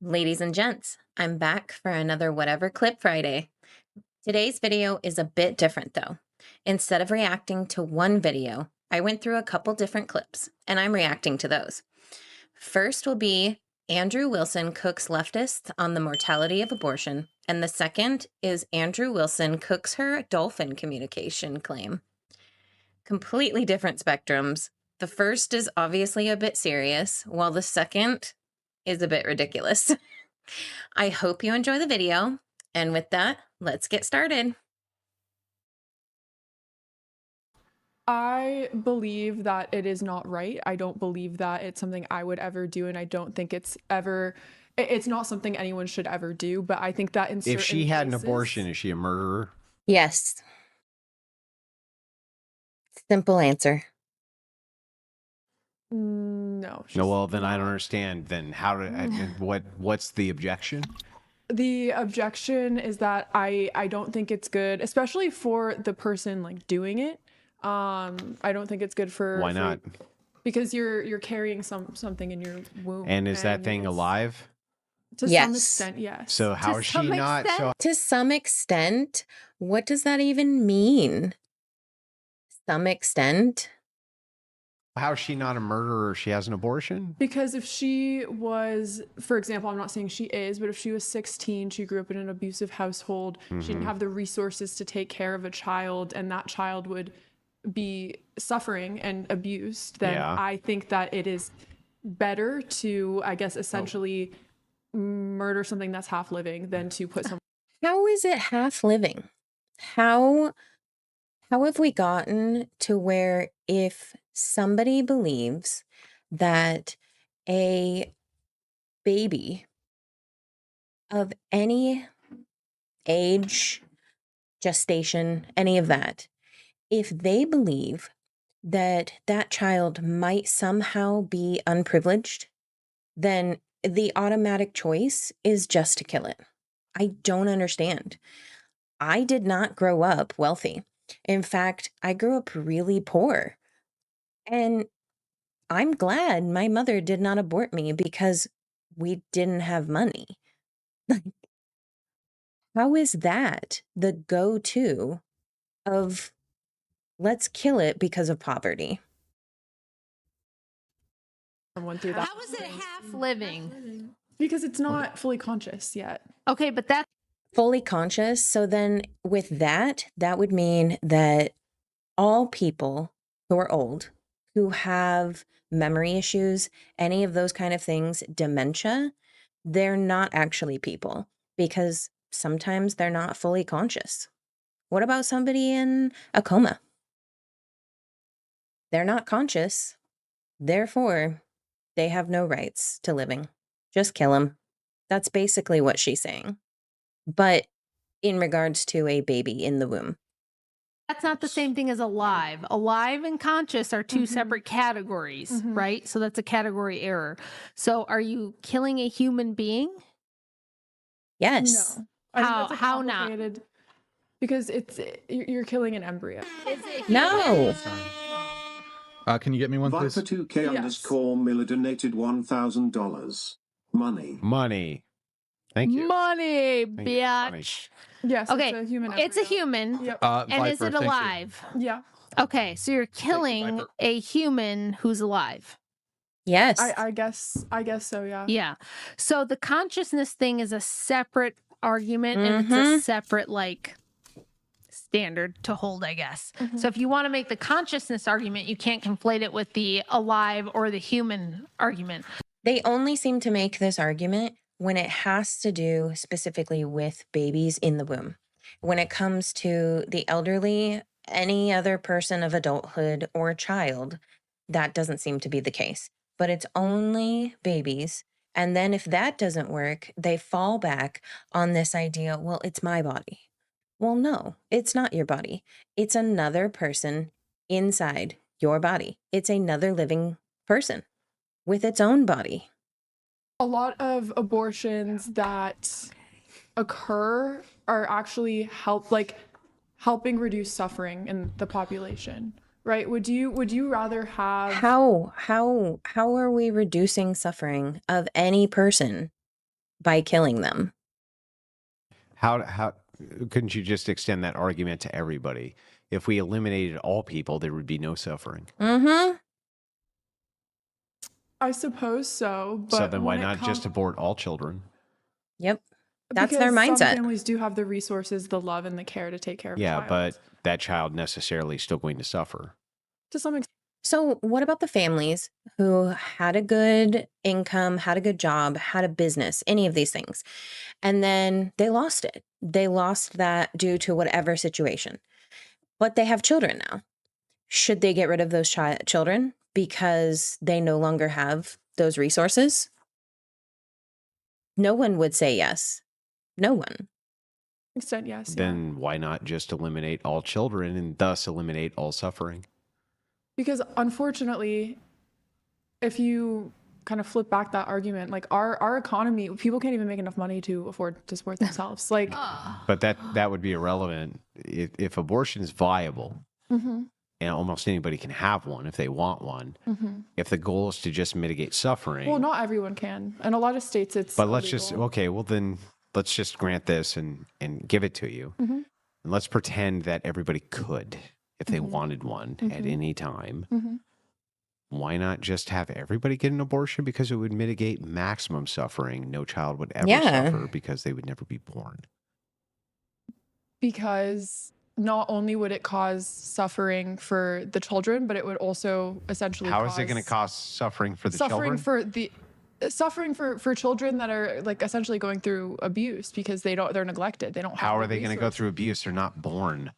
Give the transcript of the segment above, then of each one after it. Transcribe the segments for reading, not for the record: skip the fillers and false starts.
Ladies and gents, I'm back for another Whatever Clip Friday. Today's video is a bit different though. Instead of reacting to one video, I went through a couple different clips, and I'm reacting to those. First will be Andrew Wilson cooks leftists on the mortality of abortion, and the second is Andrew Wilson cooks her dolphin communication claim. Completely different spectrums. The first is obviously a bit serious, while the second is a bit ridiculous. I hope you enjoy the video, and with that, let's get started. I believe that it is not right. I don't believe that it's something I would ever do, and I don't think it's not something anyone should ever do. But I think that in certain If she had an cases- abortion, is she a murderer? Yes. Simple answer. No. No, well, then I don't understand. Then how did what's the objection? The objection is that I don't think it's good, especially for the person like doing it. I don't think it's good for Why not? Because you're carrying something in your womb. And is that thing it's- alive? To Yes. some extent, yes. So how To is she some not? So To some extent, what does that even mean? Some extent? how is she not a murderer if she has an abortion? Because if she was, for example, I'm not saying she is, but if she was 16, she grew up in an abusive household, she didn't have the resources to take care of a child, and that child would be suffering and abused, then Yeah. I think that it is better to, I guess, essentially murder something that's half living than to put someone. How is it half living? How have we gotten to where if somebody believes that a baby of any age, gestation, any of that, if they believe that that child might somehow be unprivileged, then the automatic choice is just to kill it. I don't understand. I did not grow up wealthy. In fact, I grew up really poor. And I'm glad my mother did not abort me because we didn't have money. How is that the go-to of let's kill it because of poverty? Someone through that. How is it half living? Because it's not fully conscious yet. Okay, but that's Fully conscious. So then with that would mean that all people who are old, who have memory issues, any of those kind of things, dementia, they're not actually people because sometimes they're not fully conscious. What about somebody in a coma? They're not conscious. Therefore, they have no rights to living. Just kill them. That's basically what she's saying. But in regards to a baby in the womb. not the same thing as alive. Alive and conscious are 2 separate categories, right? So that's a category error. So are you killing a human being? Yes. No. I think that's a How not? complicated- Because you're killing an embryo. No. Can you get me one, please? Viper2K Yes. underscore Miller donated $1,000. Money. Money. Thank you. Money, Thank you. Money. bitch. Yes, Okay, it's a human it's a embryo. human. Yep. And is Viper, it thank you. alive? Yeah. Okay, so you're killing Viper. a human who's alive. Yes. I guess so, yeah. Yeah. So the consciousness thing is a separate argument and it's a separate like standard to hold, I guess. So if you want to make the consciousness argument, you can't conflate it with the alive or the human argument. They only seem to make this argument when it has to do specifically with babies in the womb. When it comes to the elderly, any other person of adulthood or a child, that doesn't seem to be the case. But it's only babies. And then if that doesn't work, they fall back on this idea, well, it's my body. Well, no, it's not your body. It's another person inside your body. It's another living person with its own body. A lot of abortions that occur are actually helping reduce suffering in the population, right? Would you rather have How are we reducing suffering of any person by killing them. How couldn't you just extend that argument to everybody? If we eliminated all people, there would be no suffering. Mm-hmm. I suppose so, but So then why when it not just abort all children? Yep. That's their because some mindset. families do have the resources, the love, and the care to take care of a Yeah, child. but that child necessarily is still going to suffer. To some extent, So what about the families who had a good income, had a good job, had a business, any of these things, and then they lost it? They lost that due to whatever situation, but they have children now. Should they get rid of those children because they no longer have those resources? No one would say yes. No one. yes. Yeah. Then why not just eliminate all children and thus eliminate all suffering? Because unfortunately, if you kind of flip back that argument, like our economy, people can't even make enough money to afford to support themselves. Like, But that would be irrelevant if abortion is viable. And almost anybody can have one if they want one. If the goal is to just mitigate suffering. well, not everyone can. In a lot of states, it's But let's just, illegal. okay, well then let's just grant this and give it to you. And let's pretend that everybody could, if they wanted one at any time. Why not just have everybody get an abortion? Because it would mitigate maximum suffering. No child would ever suffer because they would never be born. Because not only would it cause suffering for the children, but it would also essentially How is it going to cause suffering for the suffering children? for the suffering for children that are like essentially going through abuse because they're neglected. They don't have How the are they going to go resources. through abuse? They're not born.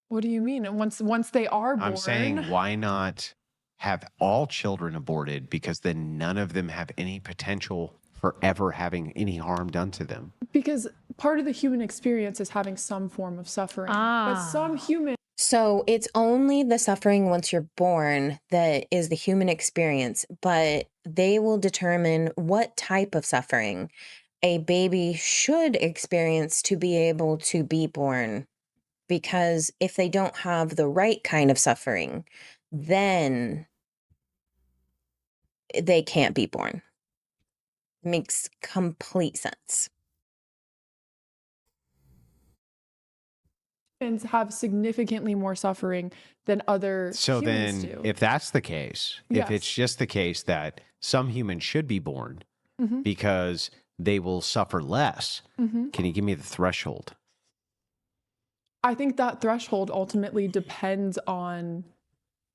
What do you mean? And once they are born, I'm saying, why not have all children aborted? Because then none of them have any potential for ever having any harm done to them. because part of the human experience is having some form of suffering. But some humans So it's only the suffering once you're born that is the human experience, but they will determine what type of suffering a baby should experience to be able to be born. Because if they don't have the right kind of suffering, then they can't be born. Makes complete sense. have significantly more suffering than other So humans then, do. if that's the case, if it's Yes. just the case that some humans should be born Mhm. because they will suffer less, can you give me the threshold? I think that threshold ultimately depends on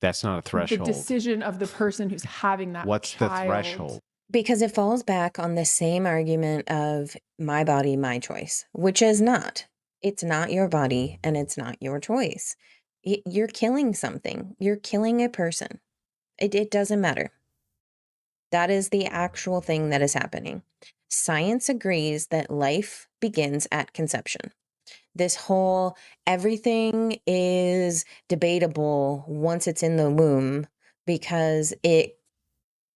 That's not a the threshold. decision of the person who's having that What's the child. threshold? Because it falls back on the same argument of my body, my choice, which is not. It's not your body and it's not your choice. You're killing something. You're killing a person. It doesn't matter. That is the actual thing that is happening. Science agrees that life begins at conception. This whole everything is debatable once it's in the womb because it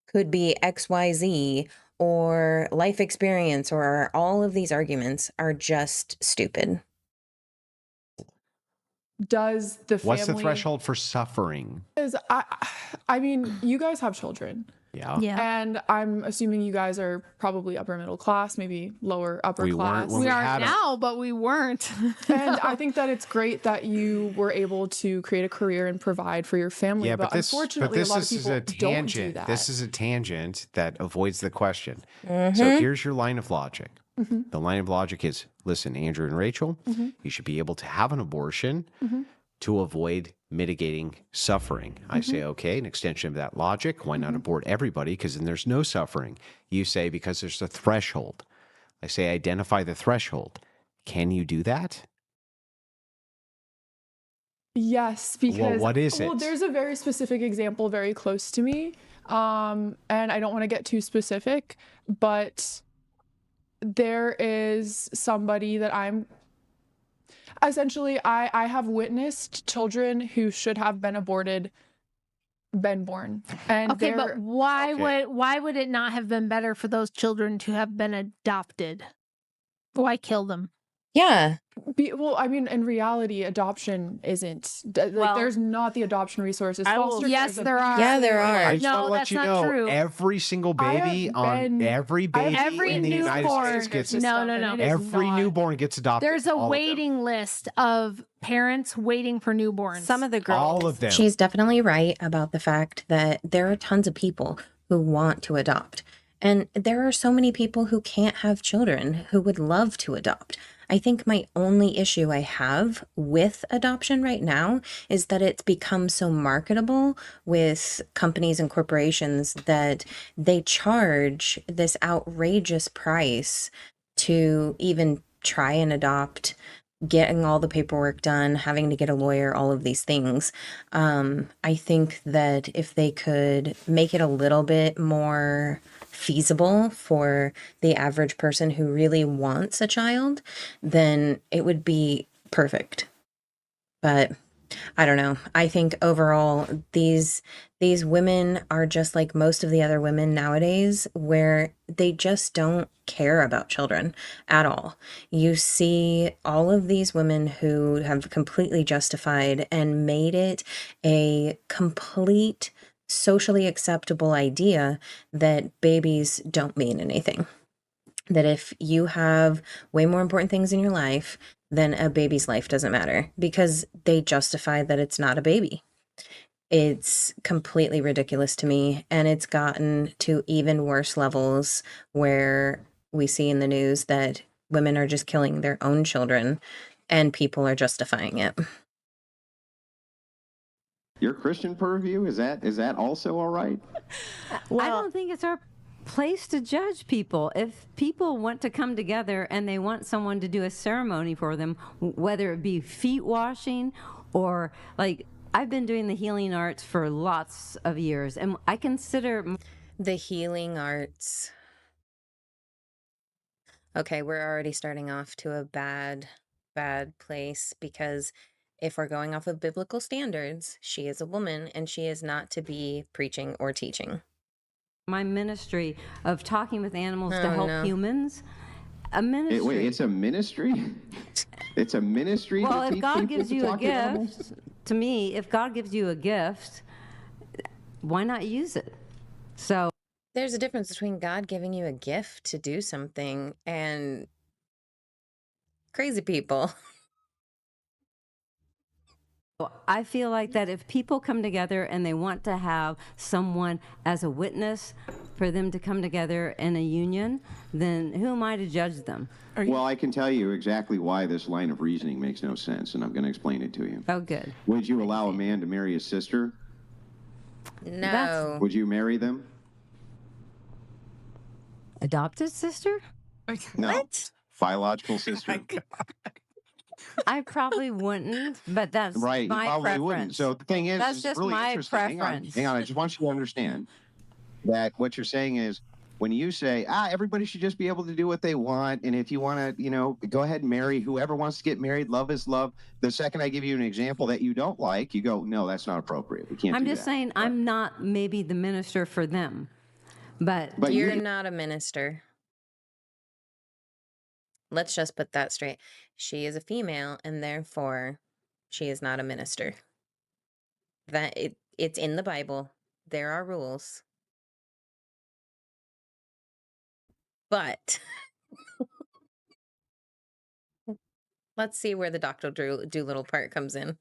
could be XYZ or life experience or all of these arguments are just stupid. Does the family? What's the threshold for suffering? Is I mean, you guys have children, Yeah. Yeah. and I'm assuming you guys are probably upper middle class, maybe lower upper We weren't class. when We we are had 'em. now, but we weren't. And I think that it's great that you were able to create a career and provide for your family. Yeah, but unfortunately, a lot of people is a don't do tangent. that. This is a tangent that avoids the question. Mm-hmm. So here's your line of logic. The line of logic is, listen, Andrew and Rachel, you should be able to have an abortion to avoid mitigating suffering. I say, okay, an extension of that logic, why not abort everybody? Because then there's no suffering. You say, because there's a threshold. I say, identify the threshold. Can you do that? Yes, because what is well, it? there's a very specific example very close to me, and I don't want to get too specific, but there is somebody that I'm essentially I have witnessed children who should have been aborted been born, and Okay, but Okay. why would it not have been better for those children to have been adopted? Why kill them? Yeah. Well, I mean, in reality, adoption isn't like Well, there's not the adoption resources. I will- Foster care yes, is a there are. Yeah, there more, are. I just want No, to let that's you not know true. every single I have baby on been- every I have baby Every in the United newborn- States gets this it. No, stuff, no, and no. it is Every not- newborn gets adopted. There's a all of them. waiting list of parents waiting for newborns. Some of the girls. All of them. She's definitely right about the fact that there are tons of people who want to adopt. And there are so many people who can't have children who would love to adopt. I think my only issue I have with adoption right now is that it's become so marketable with companies and corporations that they charge this outrageous price to even try and adopt, getting all the paperwork done, having to get a lawyer, all of these things. I think that if they could make it a little bit more feasible for the average person who really wants a child, then it would be perfect. But I don't know. I think overall these women are just like most of the other women nowadays, where they just don't care about children at all. You see all of these women who have completely justified and made it a complete socially acceptable idea that babies don't mean anything. That if you have way more important things in your life, then a baby's life doesn't matter, because they justify that it's not a baby. It's completely ridiculous to me. And it's gotten to even worse levels where we see in the news that women are just killing their own children and people are justifying it. Your Christian purview, is that also all right? I don't think it's our place to judge people. If people want to come together and they want someone to do a ceremony for them, whether it be feet washing or like I've been doing the healing arts for lots of years, and I consider The healing arts. Okay, we're already starting off to a bad place, because if we're going off of biblical standards, she is a woman and she is not to be preaching or teaching. my ministry of talking with animals to Oh, help no. humans. A ministry. Wait, it's a ministry? It's a ministry well, to if teach God people gives to you a talk to animals? gift, to me, if God gives you a gift, why not use it? So There's a difference between God giving you a gift to do something and crazy people. I feel like that if people come together and they want to have someone as a witness for them to come together in a union, then who am I to judge them? Well, I can tell you exactly why this line of reasoning makes no sense, and I'm going to explain it to you. Oh, good. Would you allow a man to marry his sister? No. Would you marry them? Adopted sister? No. What? Biological sister. I probably wouldn't, but that's Right, you my probably preference. wouldn't. So the thing is, That's it's just really my interesting. preference. Hang on. I just want you to understand that what you're saying is when you say, everybody should just be able to do what they want, and if you want to, go ahead and marry whoever wants to get married, love is love. The second I give you an example that you don't like, you go, no, that's not appropriate. We can't I'm do just that. saying I'm not maybe the minister for them, but You're you, not a minister. Let's just put that straight. She is a female, and therefore she is not a minister. It's in the Bible. There are rules. But let's see where the Dr. Doolittle part comes in.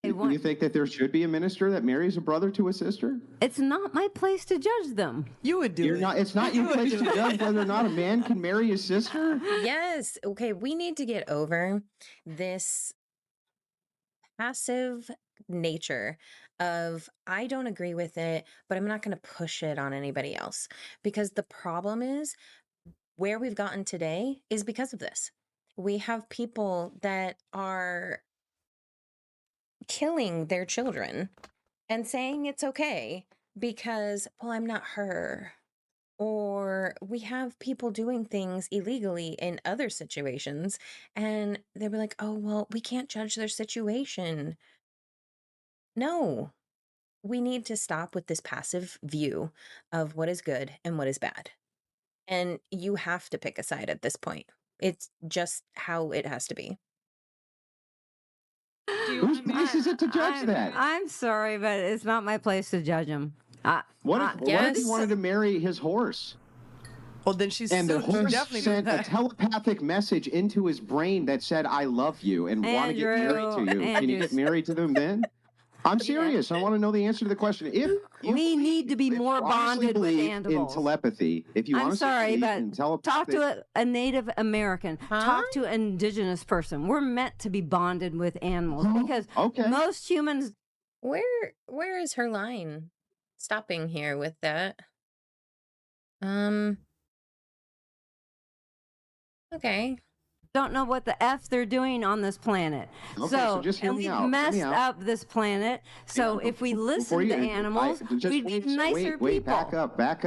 you think that there should be a minister that marries a brother to a sister? it's not my place to judge them. You would do You're it. not. It's not your place to judge whether or not a man can marry his sister. Yes. Okay, we need to get over this passive nature of, I don't agree with it, but I'm not going to push it on anybody else. Because the problem is, where we've gotten today is because of this. We have people that are killing their children and saying it's okay because, well, I'm not her. Or we have people doing things illegally in other situations, and they'll be like, oh, well, we can't judge their situation. No, we need to stop with this passive view of what is good and what is bad. And you have to pick a side at this point. It's just how it has to be. Whose place is it to judge that? I'm sorry, but it's not my place to judge him. What if he Yes. wanted to marry his horse? Well, then she's And the horse definitely sent a that. telepathic message into his brain that said, I love you and want to get married to you. Can you get married to them then? I'm serious. I want to know the answer to the question. If you We need to be if more you honestly bonded with believe in animals. telepathy, if you I'm honestly sorry, believe but in talk telepathy, to a Native American. Huh? Talk to an indigenous person. We're meant to be bonded with animals because okay. most humans Where is her line stopping here with that? Okay. don't know what the F they're doing on this planet. Okay, so just hear and me we've out. Hear me messed out. up this planet. So Yeah, if we before listen you- to animals, just we'd be wait, nicer wait, people.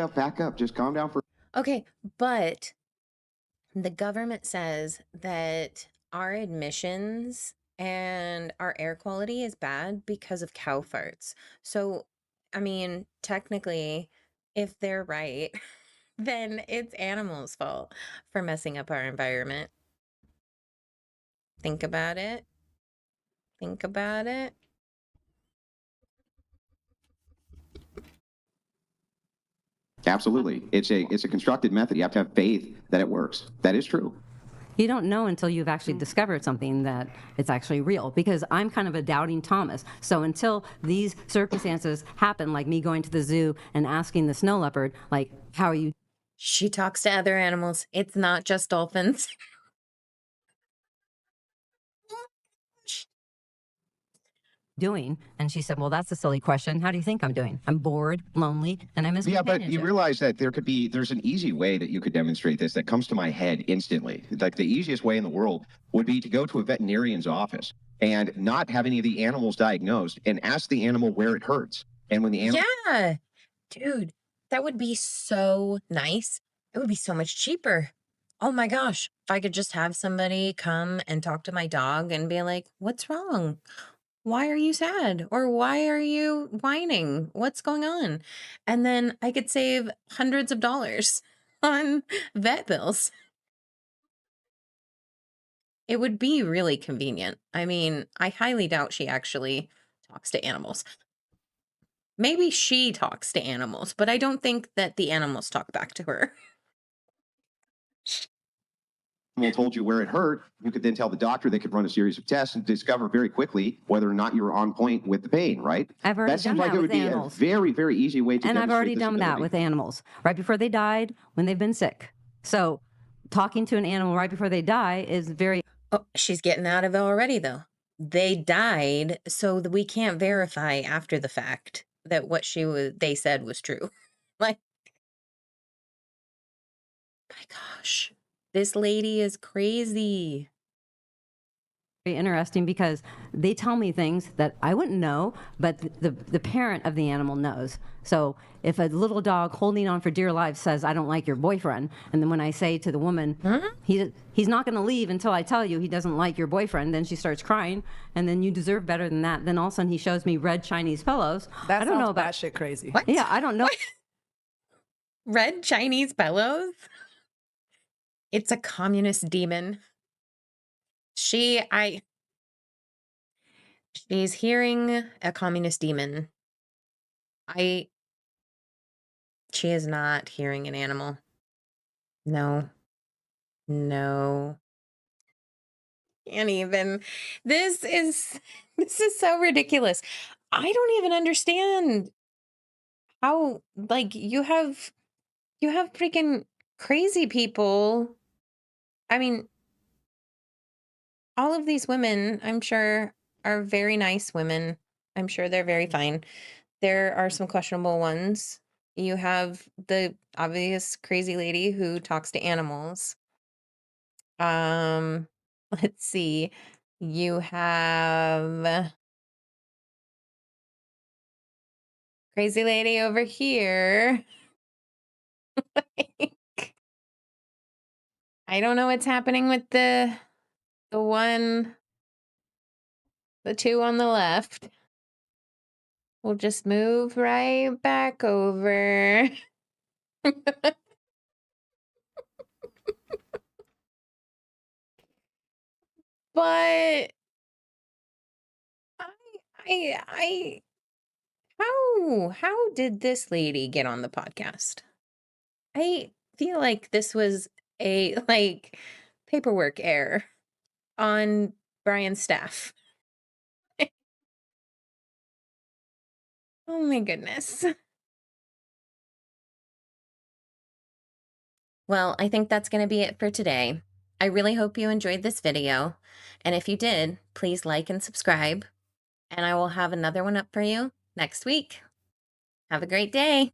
back up. Just calm down for Okay, but the government says that our admissions and our air quality is bad because of cow farts. So, I mean, technically, if they're right, then it's animals' fault for messing up our environment. Think about it. Think about it. Absolutely. It's a constructed method. You have to have faith that it works. That is true. You don't know until you've actually discovered something that it's actually real. Because I'm kind of a doubting Thomas. So until these circumstances happen, like me going to the zoo and asking the snow leopard, like, how are you She talks to other animals. It's not just dolphins. doing? And she said, well, that's a silly question. How do you think I'm doing? I'm bored, lonely, and I miss Yeah, but you companionship. realize that there's an easy way that you could demonstrate this that comes to my head instantly. Like the easiest way in the world would be to go to a veterinarian's office and not have any of the animals diagnosed and ask the animal where it hurts. And when the animal Yeah, dude, that would be so nice. It would be so much cheaper. Oh my gosh, if I could just have somebody come and talk to my dog and be like, what's wrong? Why are you sad? Or why are you whining? What's going on? And then I could save hundreds of dollars on vet bills. It would be really convenient. I mean, I highly doubt she actually talks to animals. Maybe she talks to animals, but I don't think that the animals talk back to her. told you where it hurt, you could then tell the doctor. They could run a series of tests and discover very quickly whether or not you were on point with the pain, right? I've already That seems done like that it with would be animals. a very, very easy way to And I've demonstrate already this done that ability. with animals right before they died when they've been sick. So talking to an animal right before they die is very Oh, she's getting out of it already, though. They died, so that we can't verify after the fact that what they said was true. Like, my gosh, this lady is crazy. interesting because they tell me things that I wouldn't know, but the parent of the animal knows. So if a little dog holding on for dear life says, I don't like your boyfriend, and then when I say to the woman, he's not going to leave until I tell you he doesn't like your boyfriend, then she starts crying, and then you deserve better than that. Then all of a sudden he shows me red Chinese pillows. That I don't know sounds about batshit crazy. What? Yeah, I don't know. Red Chinese pillows? It's a communist demon. She's hearing a communist demon. She is not hearing an animal. No. No. Can't even. This is so ridiculous. I don't even understand how, like, you have freaking crazy people. I mean, all of these women, I'm sure, are very nice women. I'm sure they're very fine. There are some questionable ones. You have the obvious crazy lady who talks to animals. Um, let's see. You have crazy lady over here. I don't know what's happening with the two on the left. We'll just move right back over. But I how did this lady get on the podcast? I feel like this was a like paperwork error on Brian's staff. Oh my goodness. Well, I think that's going to be it for today. I really hope you enjoyed this video. And if you did, please like and subscribe. And I will have another one up for you next week. Have a great day.